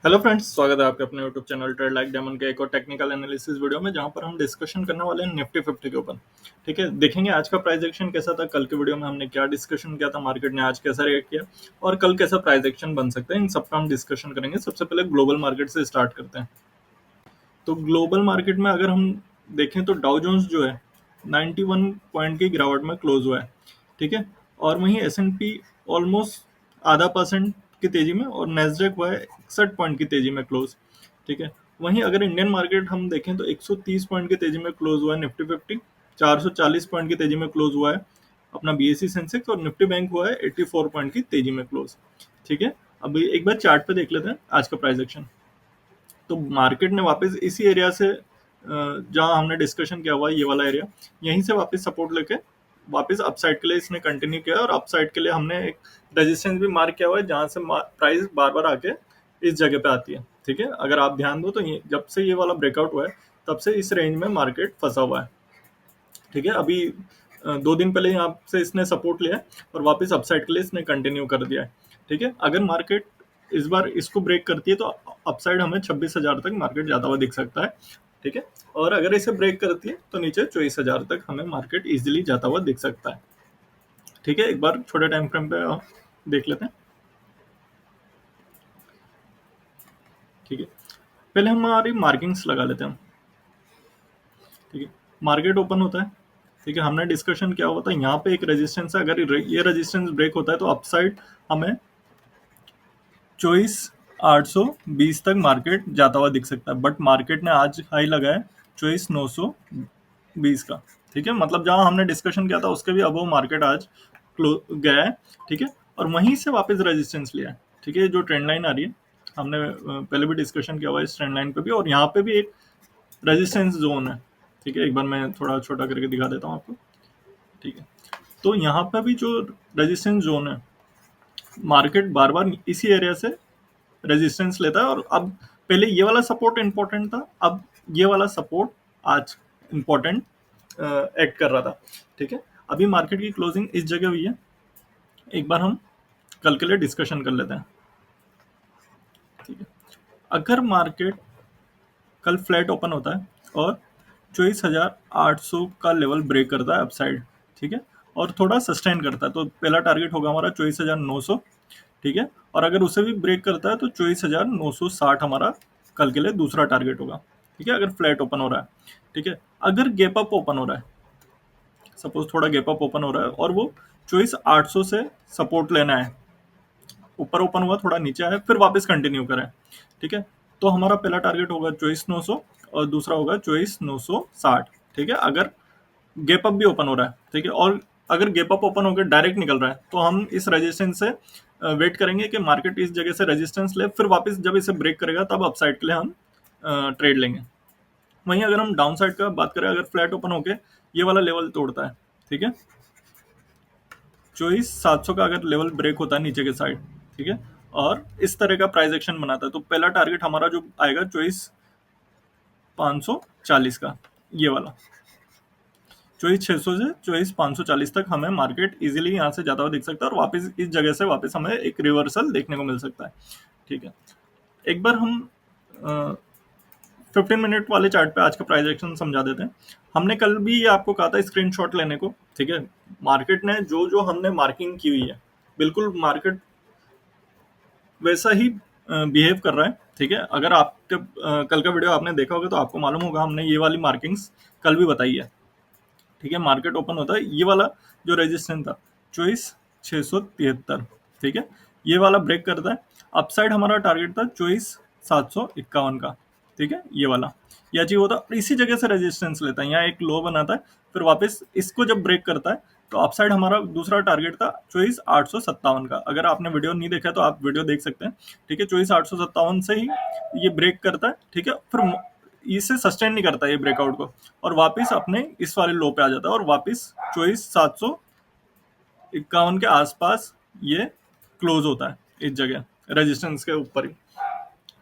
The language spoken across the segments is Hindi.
हेलो फ्रेंड्स, स्वागत है आपके अपने YouTube channel trade like diamond के एक और टेक्निकल एनालिसिस वीडियो में, जहां पर हम डिस्कशन करने वाले हैं निफ्टी 50 के ऊपर। ठीक है, देखेंगे आज का प्राइस एक्शन कैसा था, कल के वीडियो में हमने क्या डिस्कशन किया था, मार्केट ने आज कैसा रिएक्ट किया और कल कैसा प्राइस एक्शन बन सकता है, इन सबका हम डिस्कशन करेंगे। सबसे पहले ग्लोबल मार्केट से स्टार्ट करते हैं। तो ग्लोबल मार्केट में अगर हम देखें तो डाउ जोन्स जो है 91 पॉइंट की गिरावट में क्लोज हुआ है। ठीक है, और वहीं S&P ऑलमोस्ट आधा परसेंट की तेजी में और नेस्डेक हुआ है 61 पॉइंट की तेजी में क्लोज। ठीक है, वहीं अगर इंडियन मार्केट हम देखें तो 130 पॉइंट की तेजी में क्लोज हुआ है निफ्टी 50, 440 पॉइंट की तेजी में क्लोज हुआ है अपना BSE सेंसेक्स, और निफ्टी बैंक हुआ है 84 पॉइंट की तेजी में क्लोज। ठीक है, अभी एक बार चार्ट पे देख लेते हैं आज का प्राइस एक्शन। तो मार्केट ने वापस इसी एरिया से जहां हमने डिस्कशन किया हुआ है, ये वाला एरिया, यहीं से वापस सपोर्ट लेके वापस अपसाइड के लिए इसने कंटिन्यू किया, और अपसाइड के लिए हमने एक रेजिस्टेंस भी मार्क किया हुआ है जहां से प्राइस बार बार आके इस जगह पे आती है। ठीक है, अगर आप ध्यान दो तो जब से ये वाला ब्रेकआउट हुआ है तब से इस रेंज में मार्केट फंसा हुआ है। ठीक है, अभी 2 दिन पहले यहाँ से इसने सपोर्ट लिया है और वापस अपसाइड के लिए इसने कंटिन्यू कर दिया है। ठीक है, अगर मार्केट इस बार इसको ब्रेक करती है तो अपसाइड हमें 26,000 तक मार्केट जाता हुआ दिख सकता है। ठीक है, और अगर इसे ब्रेक करती है तो नीचे 24,000 तक हमें मार्केट इजीली जाता हुआ दिख सकता है। ठीक है, एक बार छोटे टाइम फ्रेम पे देख लेते हैं। ठीक है, पहले हमारी मार्किंग्स लगा लेते हैं। ठीक है, मार्केट ओपन होता है। ठीक है, हमने डिस्कशन किया हुआ था, यहाँ पे एक रेजिस्टेंस है, अगर ये रेजिस्टेंस ब्रेक होता है तो अपसाइड हमें 24,820 तक मार्केट जाता हुआ दिख सकता है। बट मार्केट ने आज हाई लगाया 24,920 का। ठीक है, मतलब जहां हमने डिस्कशन किया था उसके भी अब वो मार्केट आज गया है। ठीक है, और वहीं से वापस रेजिस्टेंस लिया है। ठीक है, जो ट्रेंड लाइन आ रही है, हमने पहले भी डिस्कशन किया हुआ है इस ट्रेंड लाइन पे भी, और यहाँ पे भी एक रेजिस्टेंस जोन है। ठीक है, एक बार मैं थोड़ा छोटा करके दिखा देता हूँ आपको। ठीक है, तो यहाँ पे भी जो रेजिस्टेंस जोन है, मार्केट बार बार इसी एरिया से रेजिस्टेंस लेता है, और अब पहले ये वाला सपोर्ट इंपॉर्टेंट था, अब ये वाला सपोर्ट आज इंपॉर्टेंट एक्ट कर रहा था। ठीक है, अभी मार्केट की क्लोजिंग इस जगह हुई है। एक बार हम कल के लिए डिस्कशन कर लेते हैं। ठीक है, अगर मार्केट कल फ्लैट ओपन होता है और 24,800 का लेवल ब्रेक करता है अपसाइड, ठीक है, और थोड़ा सस्टेन करता है, तो पहला टारगेट होगा हमारा 24,900। ठीक है, और अगर उसे भी ब्रेक करता है तो 24,960 हमारा कल के लिए दूसरा टारगेट होगा। ठीक है, अगर फ्लैट ओपन हो रहा है। ठीक है, अगर गैप अप ओपन हो रहा है, सपोज थोड़ा गैप अप ओपन हो रहा है और वो 24,800 से सपोर्ट लेना है, ऊपर ओपन हुआ थोड़ा नीचे आया फिर वापस कंटिन्यू करें। ठीक है, तो हमारा पहला टारगेट होगा 24,900 और दूसरा होगा 24,960। ठीक है, अगर गैप अप भी ओपन हो रहा है, ठीक है, और अगर गैप अप ओपन होकर डायरेक्ट निकल रहा है तो हम इस रेजिस्टेंस से वेट करेंगे कि मार्केट इस जगह से रेजिस्टेंस ले, फिर वापस जब इसे ब्रेक करेगा तब अपसाइड के लिए हम ट्रेड लेंगे। वहीं अगर हम डाउन साइड का बात करें, अगर फ्लैट ओपन होके ये वाला लेवल तोड़ता है, ठीक है, 24,700 का अगर लेवल ब्रेक होता है नीचे के साइड, ठीक है, और इस तरह का प्राइस एक्शन बनाता है, तो पहला टारगेट हमारा जो आएगा 24,540 का, ये वाला 24,600 से 24,540 तक हमें मार्केट इजीली यहाँ से जाता हुआ दिख सकता है, और वापस इस जगह से वापस हमें एक रिवर्सल देखने को मिल सकता है। ठीक है, एक बार हम 15 मिनट वाले चार्ट पे आज का प्राइस एक्शन समझा देते हैं। हमने कल भी ये आपको कहा था स्क्रीनशॉट लेने को। ठीक है, मार्केट ने जो जो हमने मार्किंग की हुई है, बिल्कुल मार्केट वैसा ही बिहेव कर रहा है। ठीक है, अगर आपके कल का वीडियो आपने देखा होगा तो आपको मालूम होगा, हमने ये वाली मार्किंग्स कल भी बताई है। ठीक है, मार्केट ओपन होता है, ये वाला जो रेजिस्टेंस था 24,673, ठीक है, ये वाला ब्रेक करता है, अपसाइड हमारा टारगेट था 24,751 का। ठीक है, ये वाला ये अचीव होता है, इसी जगह से रेजिस्टेंस लेता है, यहाँ एक लो बनाता है, फिर वापस इसको जब ब्रेक करता है तो अपसाइड हमारा दूसरा टारगेट था 24,857 का। अगर आपने वीडियो नहीं देखा तो आप वीडियो देख सकते हैं। ठीक है, 24,857 से ही ये ब्रेक करता है। ठीक है, फिर इसे सस्टेन नहीं करता ये ब्रेकआउट को, और वापस अपने इस वाले लो पे आ जाता है, और वापस 24,751 के आसपास ये क्लोज होता है इस जगह रेजिस्टेंस के ऊपर ही।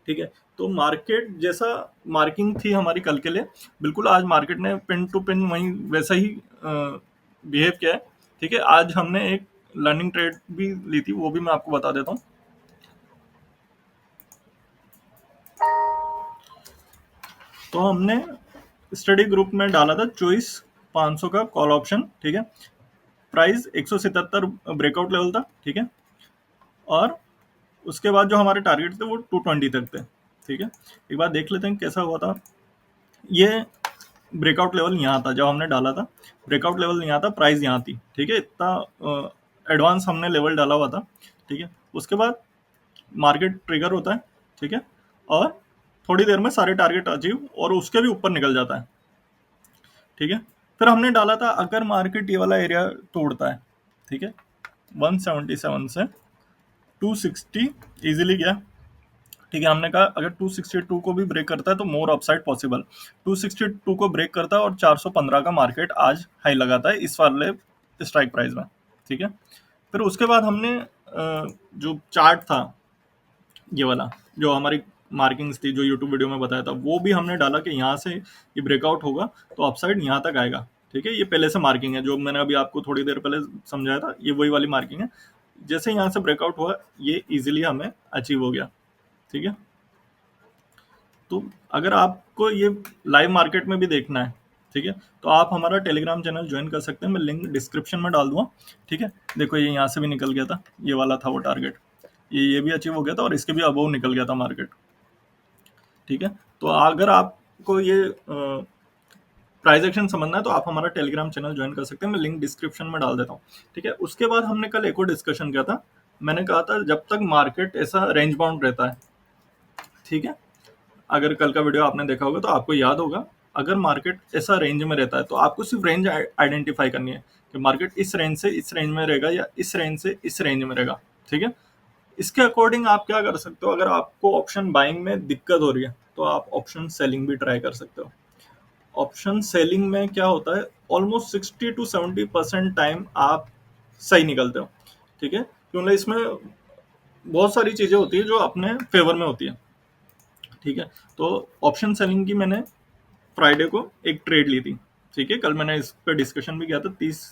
ठीक है, तो मार्केट जैसा मार्किंग थी हमारी कल के लिए, बिल्कुल आज मार्केट ने पिन टू पिन वहीं वैसा ही बिहेव किया है। ठीक है, आज हमने एक लर्निंग ट्रेड भी ली थी, वो भी मैं आपको बता देता हूँ। तो हमने स्टडी ग्रुप में डाला था चॉइस 500 का कॉल ऑप्शन, ठीक है। प्राइस 177 ब्रेकआउट लेवल था, ठीक है। और उसके बाद जो हमारे टारगेट थे वो 220 तक थे, ठीक है। एक बार देख लेते हैं कैसा हुआ था। ये ब्रेकआउट लेवल यहाँ था जब हमने डाला था, ब्रेकआउट लेवल यहाँ था, प्राइस यहाँ थी, ठीक है। इतना एडवांस हमने लेवल डाला हुआ था, ठीक है। उसके बाद मार्केट ट्रिगर होता है, ठीक है, और थोड़ी देर में सारे टारगेट अचीव और उसके भी ऊपर निकल जाता है, ठीक है। फिर हमने डाला था अगर मार्केट ये वाला एरिया तोड़ता है, ठीक है, 177 से 260 इजीली गया, ठीक है। हमने कहा अगर 262 को भी ब्रेक करता है तो मोर अपसाइड पॉसिबल। 262 को ब्रेक करता है और 415 का मार्केट आज हाई लगाता है इस वाले स्ट्राइक प्राइस में, ठीक है। फिर उसके बाद हमने जो चार्ट था ये वाला, जो हमारी मार्किंग्स थी जो यूट्यूब वीडियो में बताया था, वो भी हमने डाला कि यहाँ से ये ब्रेकआउट होगा तो अपसाइड यहाँ तक आएगा, ठीक है। ये पहले से मार्किंग है जो मैंने अभी आपको थोड़ी देर पहले समझाया था, ये वही वाली मार्किंग है। जैसे यहाँ से ब्रेकआउट हुआ ये इजीली हमें अचीव हो गया, ठीक है। तो अगर आपको ये लाइव मार्केट में भी देखना है, ठीक है, तो आप हमारा टेलीग्राम चैनल ज्वाइन कर सकते हैं, मैं लिंक डिस्क्रिप्शन में डाल दूंगा, ठीक है। देखो ये यहाँ से भी निकल गया था, ये वाला था वो टारगेट, ये भी अचीव हो गया था और इसके भी अबव निकल गया था मार्केट, ठीक है। तो अगर आपको ये प्राइस एक्शन समझना है तो आप हमारा टेलीग्राम चैनल ज्वाइन कर सकते हैं, मैं लिंक डिस्क्रिप्शन में डाल देता हूँ, ठीक है। उसके बाद हमने कल एक और डिस्कशन किया था, मैंने कहा था जब तक मार्केट ऐसा रेंज बाउंड रहता है, ठीक है, अगर कल का वीडियो आपने देखा होगा तो आपको याद होगा, अगर मार्केट ऐसा रेंज में रहता है तो आपको सिर्फ रेंज आइडेंटिफाई करनी है कि मार्केट इस रेंज से इस रेंज में रहेगा या इस रेंज से इस रेंज में रहेगा, ठीक है। इसके अकॉर्डिंग आप क्या कर सकते हो, अगर आपको ऑप्शन बाइंग में दिक्कत हो रही है तो आप ऑप्शन सेलिंग भी ट्राई कर सकते हो। ऑप्शन सेलिंग में क्या होता है, ऑलमोस्ट 60 to 70% टाइम आप सही निकलते हो, ठीक है, क्योंकि इसमें बहुत सारी चीजें होती है जो अपने फेवर में होती है, ठीक है। तो ऑप्शन सेलिंग की मैंने फ्राइडे को एक ट्रेड ली थी, ठीक है, कल मैंने इस पर डिस्कशन भी किया था। 30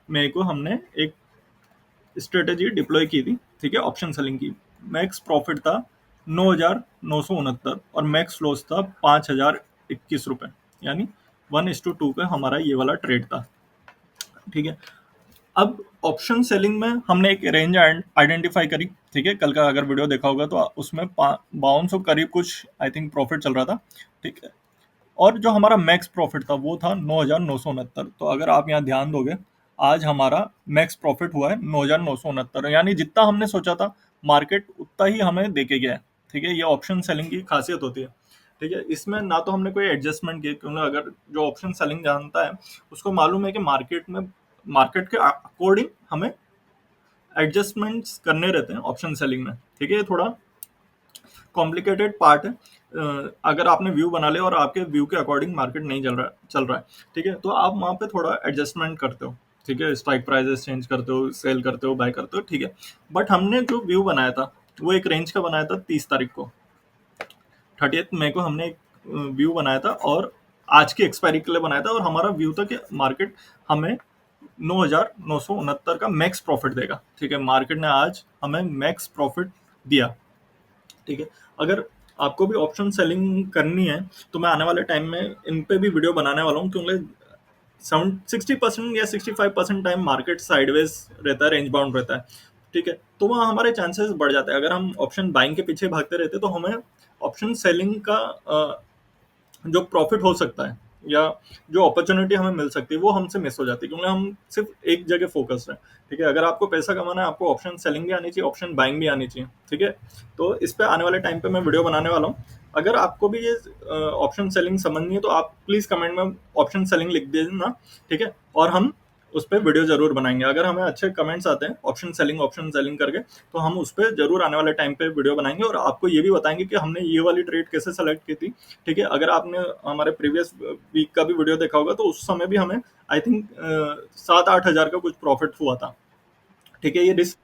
मई को हमने एक स्ट्रेटेजी डिप्लॉय की थी, ठीक है, ऑप्शन सेलिंग की। मैक्स प्रॉफिट था 9,969 और मैक्स लॉस था 5,021 रुपए, यानी 1:2 का हमारा ये वाला ट्रेड था, ठीक है। अब ऑप्शन सेलिंग में हमने एक रेंज आइडेंटिफाई करी, ठीक है, कल का अगर वीडियो देखा होगा तो उसमें 5200 करीब कुछ आई थिंक प्रॉफिट चल रहा था, ठीक है। और जो हमारा मैक्स प्रॉफिट था वो था 9,969। तो अगर आप यहाँ ध्यान दोगे, आज हमारा मैक्स प्रॉफिट हुआ है 9,969, यानी जितना हमने सोचा था मार्केट उतना ही हमें देके गया है, ठीक है। ये ऑप्शन सेलिंग की खासियत होती है, ठीक है। इसमें ना तो हमने कोई एडजस्टमेंट किया, क्योंकि अगर जो ऑप्शन सेलिंग जानता है उसको मालूम है कि मार्केट के अकॉर्डिंग हमें एडजस्टमेंट्स करने रहते हैं ऑप्शन सेलिंग में, ठीक है। ये थोड़ा कॉम्प्लिकेटेड पार्ट है। अगर आपने व्यू बना लिया और आपके व्यू के अकॉर्डिंग मार्केट नहीं चल रहा है, ठीक है, तो आप वहाँ पे थोड़ा एडजस्टमेंट करते हो, ठीक है, स्ट्राइक प्राइसेस चेंज करते हो, सेल करते हो, बाय करते हो, ठीक है। बट हमने जो व्यू बनाया था वो एक रेंज का बनाया था 30 तारीख को, 30 मई को हमने एक व्यू बनाया था और आज की एक्सपायरी के लिए बनाया था, और हमारा व्यू था कि मार्केट हमें 9,969 का मैक्स प्रॉफिट देगा, ठीक है। मार्केट ने आज हमें मैक्स प्रॉफिट दिया, ठीक है। अगर आपको भी ऑप्शन सेलिंग करनी है तो मैं आने वाले टाइम में इन पे भी वीडियो बनाने वाला हूँ, क्योंकि 60% या 65% टाइम मार्केट साइडवेज रहता है, रेंज बाउंड रहता है, ठीक है। तो वहाँ हमारे चांसेस बढ़ जाते हैं। अगर हम ऑप्शन बाइंग के पीछे भागते रहते तो हमें ऑप्शन सेलिंग का जो प्रॉफिट हो सकता है या जो अपॉर्चुनिटी हमें मिल सकती है वो हमसे मिस हो जाती है, क्योंकि हम सिर्फ एक जगह फोकस है, ठीक है। अगर आपको पैसा कमाना है आपको ऑप्शन सेलिंग भी आनी चाहिए, ऑप्शन बाइंग भी आनी चाहिए, ठीक है। तो इस पे आने वाले टाइम पे मैं वीडियो बनाने वाला हूँ। अगर आपको भी ये ऑप्शन सेलिंग समझनी है तो आप प्लीज कमेंट में ऑप्शन सेलिंग लिख देना, ठीक है, और हम उस पर वीडियो जरूर बनाएंगे। अगर हमें अच्छे कमेंट्स आते हैं ऑप्शन सेलिंग करके तो हम उस पर जरूर आने वाले टाइम पे वीडियो बनाएंगे और आपको ये भी बताएंगे कि हमने ये वाली ट्रेड कैसे सेलेक्ट की थी, ठीक है। अगर आपने हमारे प्रीवियस वीक का भी वीडियो देखा होगा तो उस समय भी हमें आई थिंक 7-8 हजार का कुछ प्रॉफिट हुआ था, ठीक है। ये रिस्क,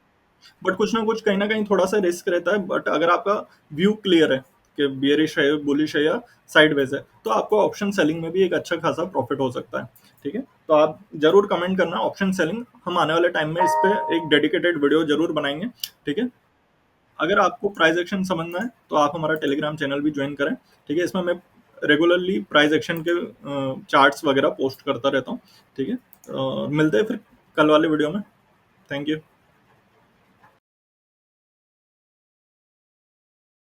बट कुछ ना कहीं थोड़ा सा रिस्क रहता है, बट अगर आपका व्यू क्लियर है कि बियरिश है, बुलिश है या साइडवेज है, तो आपको ऑप्शन सेलिंग में भी एक अच्छा खासा प्रॉफिट हो सकता है, ठीक है। तो आप जरूर कमेंट करना ऑप्शन सेलिंग, हम आने वाले टाइम में इस पे एक डेडिकेटेड वीडियो जरूर बनाएंगे, ठीक है। अगर आपको प्राइस एक्शन समझना है तो आप हमारा टेलीग्राम चैनल भी ज्वाइन करें, ठीक है। इसमें मैं रेगुलरली प्राइस एक्शन के चार्ट्स वगैरह पोस्ट करता रहता हूँ। ठीक है, मिलते हैं फिर कल वाले वीडियो में। Thank you.